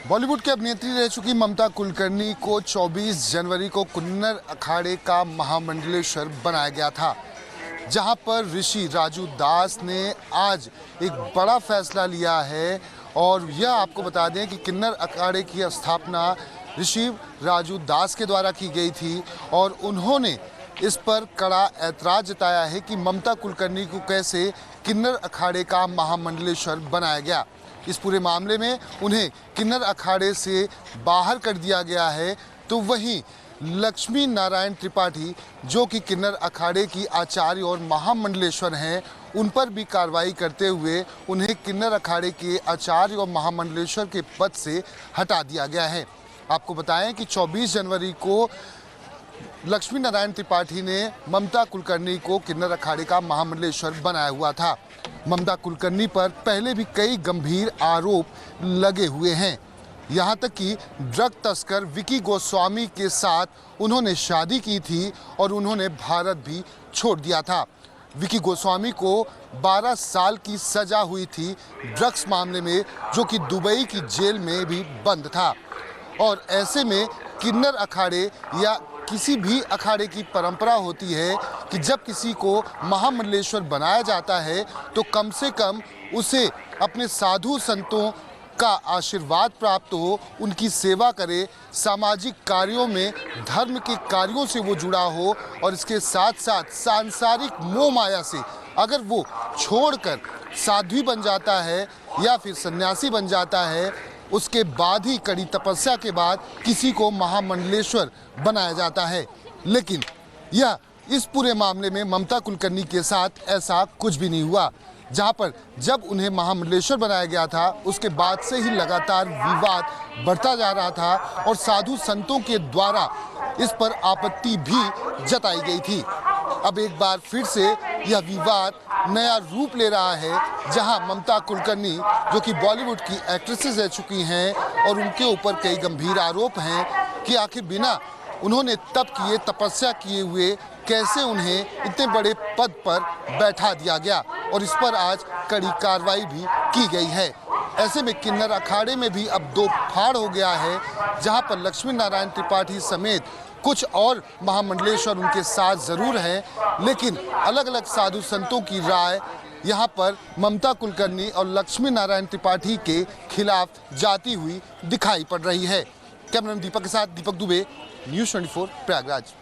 बॉलीवुड की अभिनेत्री रह चुकी ममता कुलकर्णी को 24 जनवरी को किन्नर अखाड़े का महामंडलेश्वर बनाया गया था, जहां पर ऋषि राजू दास ने आज एक बड़ा फैसला लिया है। और यह आपको बता दें कि किन्नर अखाड़े की स्थापना ऋषि राजू दास के द्वारा की गई थी और उन्होंने इस पर कड़ा ऐतराज जताया है कि ममता कुलकर्णी को कैसे किन्नर अखाड़े का महामंडलेश्वर बनाया गया। इस पूरे मामले में उन्हें किन्नर अखाड़े से बाहर कर दिया गया है। तो वहीं लक्ष्मी नारायण त्रिपाठी, जो कि किन्नर अखाड़े की आचार्य और महामंडलेश्वर हैं, उन पर भी कार्रवाई करते हुए उन्हें किन्नर अखाड़े के आचार्य और महामंडलेश्वर के पद से हटा दिया गया है। आपको बताएं कि 24 जनवरी को लक्ष्मी नारायण त्रिपाठी ने ममता कुलकर्णी को किन्नर अखाड़े का महामंडलेश्वर बनाया हुआ था। ममता कुलकर्णी पर पहले भी कई गंभीर आरोप लगे हुए हैं। यहाँ तक कि ड्रग तस्कर विकी गोस्वामी के साथ उन्होंने शादी की थी और उन्होंने भारत भी छोड़ दिया था। विकी गोस्वामी को 12 साल की सजा हुई थी ड्रग्स मामले में, जो कि दुबई की जेल में भी बंद था। और ऐसे में किन्नर अखाड़े या किसी भी अखाड़े की परंपरा होती है कि जब किसी को महामंडलेश्वर बनाया जाता है तो कम से कम उसे अपने साधु संतों का आशीर्वाद प्राप्त हो, उनकी सेवा करे, सामाजिक कार्यों में धर्म के कार्यों से वो जुड़ा हो और इसके साथ साथ सांसारिक मोह माया से अगर वो छोड़कर साध्वी बन जाता है या फिर सन्यासी बन जाता है, उसके बाद ही कड़ी तपस्या के बाद किसी को महामंडलेश्वर बनाया जाता है। लेकिन यह इस पूरे मामले में ममता कुलकर्णी के साथ ऐसा कुछ भी नहीं हुआ। जहां पर जब उन्हें महामंडलेश्वर बनाया गया था, उसके बाद से ही लगातार विवाद बढ़ता जा रहा था और साधु संतों के द्वारा इस पर आपत्ति भी जताई गई थी। अब एक बार फिर से यह विवाद नया रूप ले रहा है, जहां ममता कुलकर्णी, जो कि बॉलीवुड की एक्ट्रेसेस रह चुकी हैं, और उनके ऊपर कई गंभीर आरोप हैं कि आखिर बिना उन्होंने तप किए, तपस्या किए हुए कैसे उन्हें इतने बड़े पद पर बैठा दिया गया, और इस पर आज कड़ी कार्रवाई भी की गई है। ऐसे में किन्नर अखाड़े में भी अब दो फाड़ हो गया है, जहां पर लक्ष्मी नारायण त्रिपाठी समेत कुछ और महामंडलेश्वर उनके साथ जरूर हैं, लेकिन अलग अलग साधु संतों की राय यहाँ पर ममता कुलकर्णी और लक्ष्मी नारायण त्रिपाठी के खिलाफ जाती हुई दिखाई पड़ रही है। कैमरामैन दीपक के साथ दीपक दुबे, न्यूज़ 24 प्रयागराज।